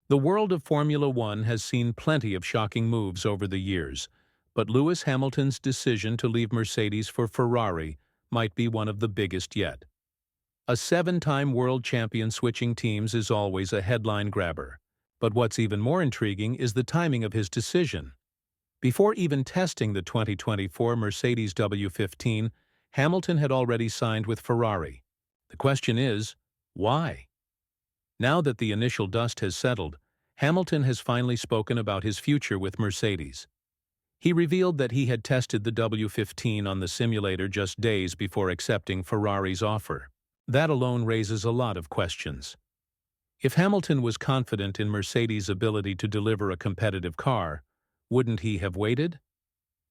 The world of Formula One has seen plenty of shocking moves over the years, but Lewis Hamilton's decision to leave Mercedes for Ferrari might be one of the biggest yet. A seven-time world champion switching teams is always a headline grabber, but what's even more intriguing is the timing of his decision. Before even testing the 2024 Mercedes W15, Hamilton had already signed with Ferrari. The question is, why? Now that the initial dust has settled, Hamilton has finally spoken about his future with Mercedes. He revealed that he had tested the W15 on the simulator just days before accepting Ferrari's offer. That alone raises a lot of questions. If Hamilton was confident in Mercedes' ability to deliver a competitive car, wouldn't he have waited?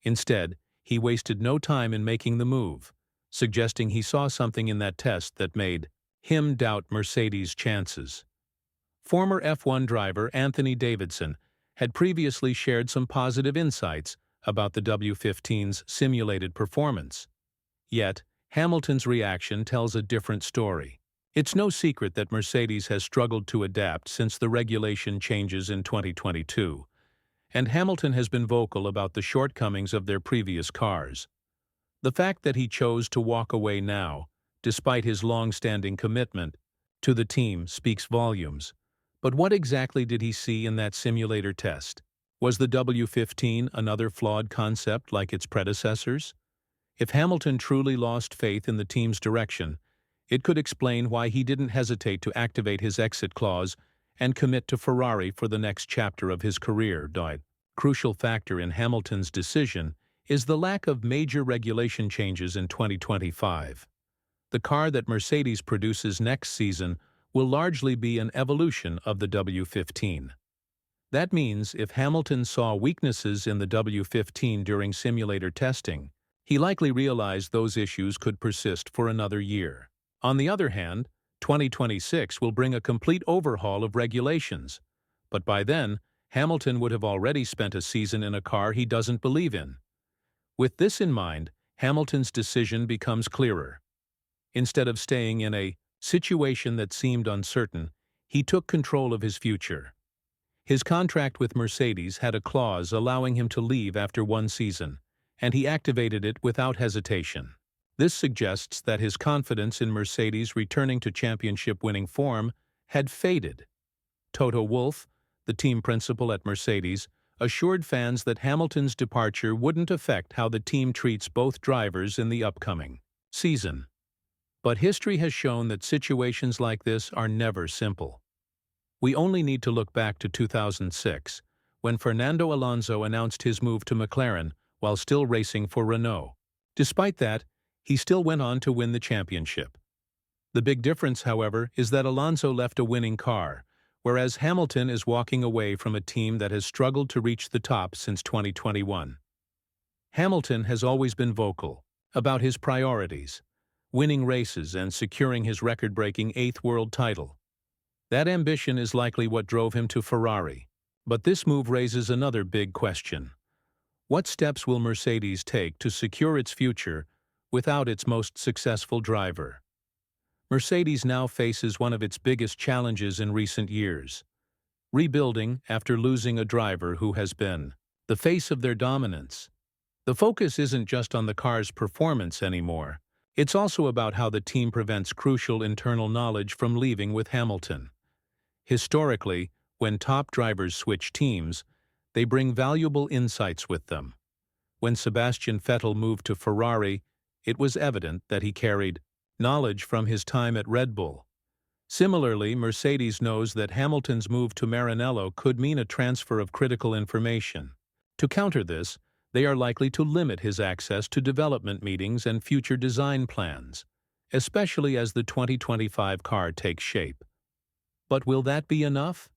Instead, he wasted no time in making the move, suggesting he saw something in that test that made him doubt Mercedes' chances. Former F1 driver Anthony Davidson had previously shared some positive insights about the W15's simulated performance. Yet, Hamilton's reaction tells a different story. It's no secret that Mercedes has struggled to adapt since the regulation changes in 2022, and Hamilton has been vocal about the shortcomings of their previous cars. The fact that he chose to walk away now, despite his long-standing commitment to the team, speaks volumes. But what exactly did he see in that simulator test? Was the W15 another flawed concept like its predecessors? If Hamilton truly lost faith in the team's direction, it could explain why he didn't hesitate to activate his exit clause and commit to Ferrari for the next chapter of his career. Crucial factor in Hamilton's decision is the lack of major regulation changes in 2025. The car that Mercedes produces next season will largely be an evolution of the W15. That means if Hamilton saw weaknesses in the W15 during simulator testing, he likely realized those issues could persist for another year. On the other hand, 2026 will bring a complete overhaul of regulations, but by then, Hamilton would have already spent a season in a car he doesn't believe in. With this in mind, Hamilton's decision becomes clearer. Instead of staying in a situation that seemed uncertain, he took control of his future. His contract with Mercedes had a clause allowing him to leave after one season, and he activated it without hesitation. This suggests that his confidence in Mercedes returning to championship-winning form had faded. Toto Wolff, the team principal at Mercedes, assured fans that Hamilton's departure wouldn't affect how the team treats both drivers in the upcoming season. But history has shown that situations like this are never simple. We only need to look back to 2006, when Fernando Alonso announced his move to McLaren while still racing for Renault. Despite that, he still went on to win the championship. The big difference, however, is that Alonso left a winning car, whereas Hamilton is walking away from a team that has struggled to reach the top since 2021. Hamilton has always been vocal about his priorities: winning races and securing his record-breaking 8th world title. That ambition is likely what drove him to Ferrari. But this move raises another big question. What steps will Mercedes take to secure its future without its most successful driver? Mercedes now faces one of its biggest challenges in recent years: rebuilding after losing a driver who has been the face of their dominance. The focus isn't just on the car's performance anymore. It's also about how the team prevents crucial internal knowledge from leaving with Hamilton. Historically, when top drivers switch teams, they bring valuable insights with them. When Sebastian Vettel moved to Ferrari, it was evident that he carried knowledge from his time at Red Bull. Similarly, Mercedes knows that Hamilton's move to Maranello could mean a transfer of critical information. To counter this, they are likely to limit his access to development meetings and future design plans, especially as the 2025 car takes shape. But will that be enough?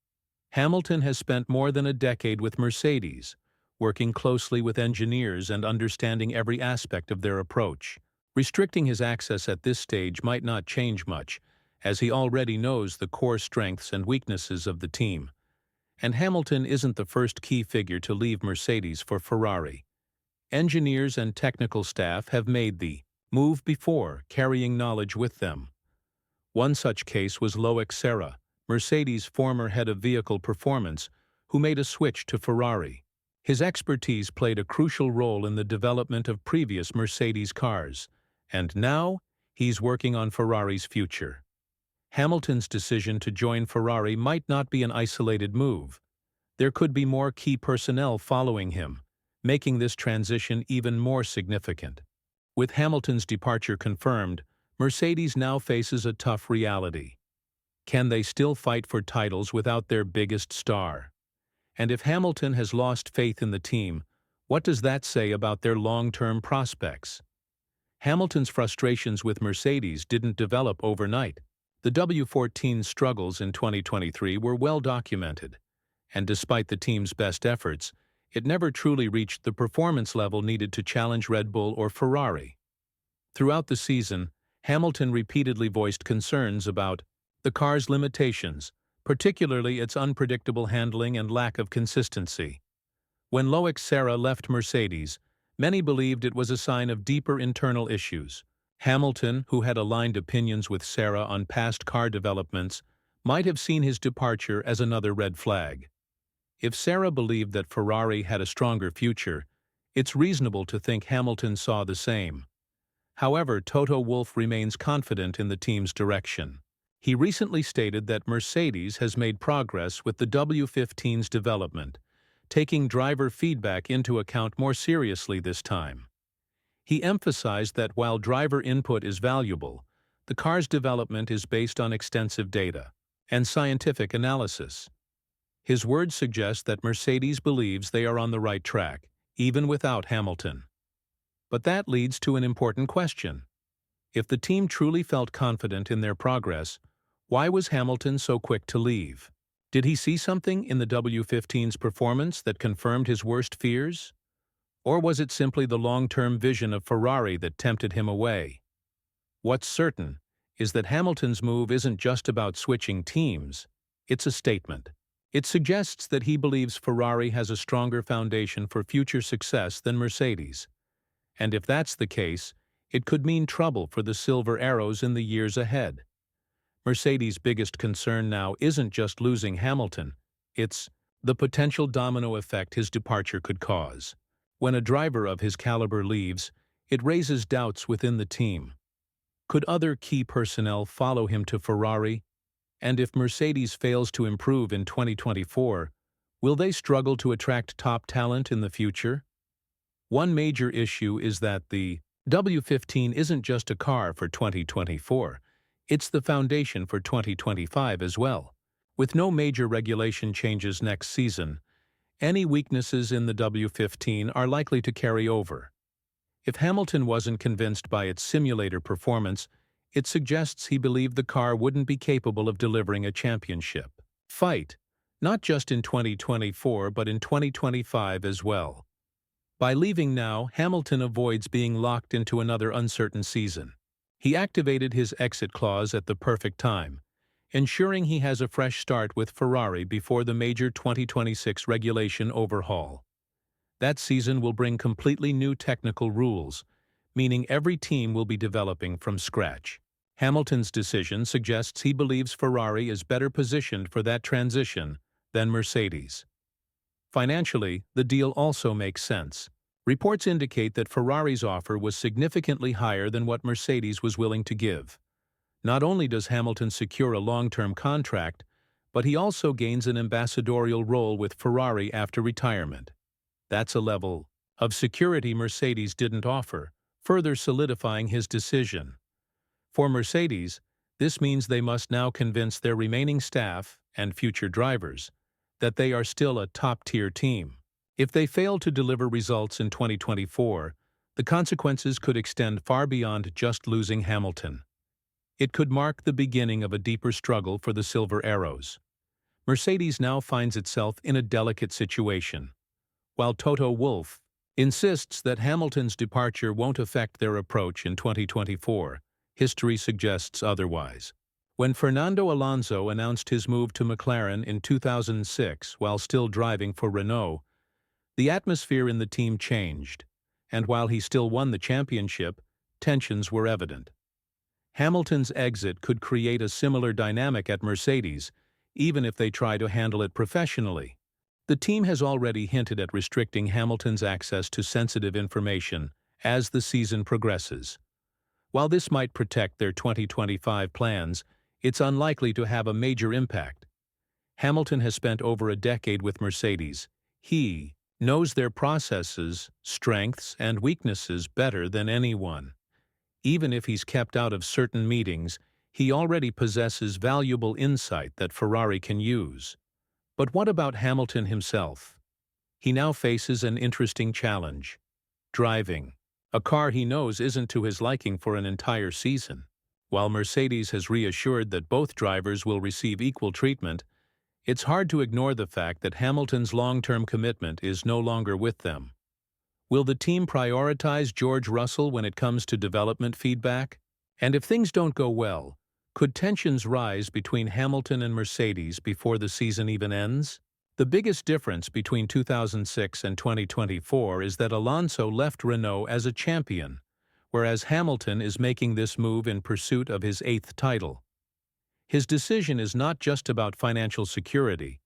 Hamilton has spent more than a decade with Mercedes, working closely with engineers and understanding every aspect of their approach. Restricting his access at this stage might not change much, as he already knows the core strengths and weaknesses of the team. And Hamilton isn't the first key figure to leave Mercedes for Ferrari. Engineers and technical staff have made the move before, carrying knowledge with them. One such case was Loic Serra, Mercedes' former head of vehicle performance, who made a switch to Ferrari. His expertise played a crucial role in the development of previous Mercedes cars, and now he's working on Ferrari's future. Hamilton's decision to join Ferrari might not be an isolated move. There could be more key personnel following him, making this transition even more significant. With Hamilton's departure confirmed, Mercedes now faces a tough reality. Can they still fight for titles without their biggest star? And if Hamilton has lost faith in the team, what does that say about their long-term prospects? Hamilton's frustrations with Mercedes didn't develop overnight. The W14's struggles in 2023 were well documented, and despite the team's best efforts, it never truly reached the performance level needed to challenge Red Bull or Ferrari. Throughout the season, Hamilton repeatedly voiced concerns about the car's limitations, particularly its unpredictable handling and lack of consistency. When Loic Serra left Mercedes, many believed it was a sign of deeper internal issues. Hamilton, who had aligned opinions with Serra on past car developments, might have seen his departure as another red flag. If Serra believed that Ferrari had a stronger future, it's reasonable to think Hamilton saw the same. However, Toto Wolff remains confident in the team's direction. He recently stated that Mercedes has made progress with the W15's development, taking driver feedback into account more seriously this time. He emphasized that while driver input is valuable, the car's development is based on extensive data and scientific analysis. His words suggest that Mercedes believes they are on the right track, even without Hamilton. But that leads to an important question. If the team truly felt confident in their progress, why was Hamilton so quick to leave? Did he see something in the W15's performance that confirmed his worst fears? Or was it simply the long-term vision of Ferrari that tempted him away? What's certain is that Hamilton's move isn't just about switching teams, it's a statement. It suggests that he believes Ferrari has a stronger foundation for future success than Mercedes. And if that's the case, it could mean trouble for the Silver Arrows in the years ahead. Mercedes' biggest concern now isn't just losing Hamilton, it's the potential domino effect his departure could cause. When a driver of his caliber leaves, it raises doubts within the team. Could other key personnel follow him to Ferrari? And if Mercedes fails to improve in 2024, will they struggle to attract top talent in the future? One major issue is that the W15 isn't just a car for 2024. It's the foundation for 2025 as well. With no major regulation changes next season, any weaknesses in the W15 are likely to carry over. If Hamilton wasn't convinced by its simulator performance, it suggests he believed the car wouldn't be capable of delivering a championship fight, not just in 2024 but in 2025 as well. By leaving now, Hamilton avoids being locked into another uncertain season. He activated his exit clause at the perfect time, ensuring he has a fresh start with Ferrari before the major 2026 regulation overhaul. That season will bring completely new technical rules, meaning every team will be developing from scratch. Hamilton's decision suggests he believes Ferrari is better positioned for that transition than Mercedes. Financially, the deal also makes sense. Reports indicate that Ferrari's offer was significantly higher than what Mercedes was willing to give. Not only does Hamilton secure a long-term contract, but he also gains an ambassadorial role with Ferrari after retirement. That's a level of security Mercedes didn't offer, further solidifying his decision. For Mercedes, this means they must now convince their remaining staff and future drivers that they are still a top-tier team. If they fail to deliver results in 2024, the consequences could extend far beyond just losing Hamilton. It could mark the beginning of a deeper struggle for the Silver Arrows. Mercedes now finds itself in a delicate situation. While Toto Wolff insists that Hamilton's departure won't affect their approach in 2024, history suggests otherwise. When Fernando Alonso announced his move to McLaren in 2006 while still driving for Renault, the atmosphere in the team changed, and while he still won the championship, tensions were evident. Hamilton's exit could create a similar dynamic at Mercedes, even if they try to handle it professionally. The team has already hinted at restricting Hamilton's access to sensitive information as the season progresses. While this might protect their 2025 plans, it's unlikely to have a major impact. Hamilton has spent over a decade with Mercedes. He knows their processes, strengths, and weaknesses better than anyone. Even if he's kept out of certain meetings, he already possesses valuable insight that Ferrari can use. But what about Hamilton himself? He now faces an interesting challenge: driving a car he knows isn't to his liking for an entire season. While Mercedes has reassured that both drivers will receive equal treatment, it's hard to ignore the fact that Hamilton's long-term commitment is no longer with them. Will the team prioritize George Russell when it comes to development feedback? And if things don't go well, could tensions rise between Hamilton and Mercedes before the season even ends? The biggest difference between 2006 and 2024 is that Alonso left Renault as a champion, whereas Hamilton is making this move in pursuit of his 8th title. His decision is not just about financial security.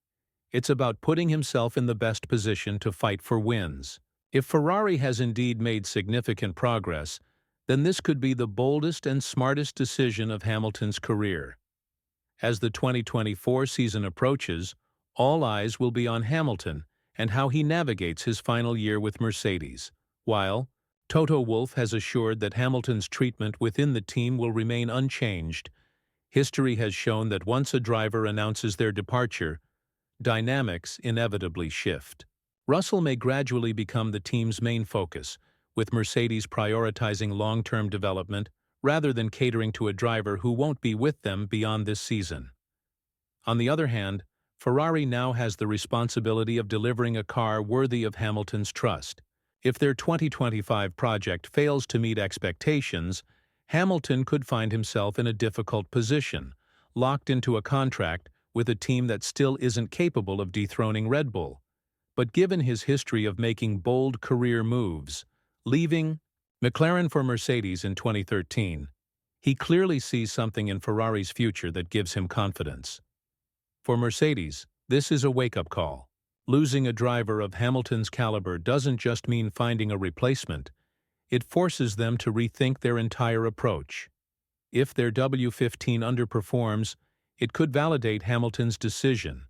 It's about putting himself in the best position to fight for wins. If Ferrari has indeed made significant progress, then this could be the boldest and smartest decision of Hamilton's career. As the 2024 season approaches, all eyes will be on Hamilton and how he navigates his final year with Mercedes, while Toto Wolff has assured that Hamilton's treatment within the team will remain unchanged. History has shown that once a driver announces their departure, dynamics inevitably shift. Russell may gradually become the team's main focus, with Mercedes prioritizing long-term development rather than catering to a driver who won't be with them beyond this season. On the other hand, Ferrari now has the responsibility of delivering a car worthy of Hamilton's trust. If their 2025 project fails to meet expectations, Hamilton could find himself in a difficult position, locked into a contract with a team that still isn't capable of dethroning Red Bull. But given his history of making bold career moves, leaving McLaren for Mercedes in 2013, he clearly sees something in Ferrari's future that gives him confidence. For Mercedes, this is a wake-up call. Losing a driver of Hamilton's caliber doesn't just mean finding a replacement. It forces them to rethink their entire approach. If their W15 underperforms, it could validate Hamilton's decision,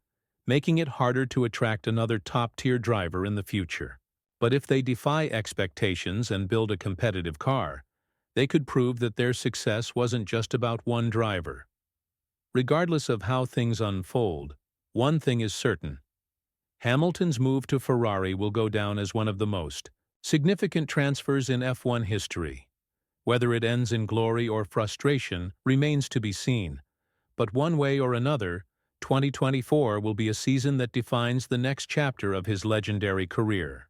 making it harder to attract another top-tier driver in the future. But if they defy expectations and build a competitive car, they could prove that their success wasn't just about one driver. Regardless of how things unfold, one thing is certain: Hamilton's move to Ferrari will go down as one of the most significant transfers in F1 history. Whether it ends in glory or frustration remains to be seen, but one way or another, 2024 will be a season that defines the next chapter of his legendary career.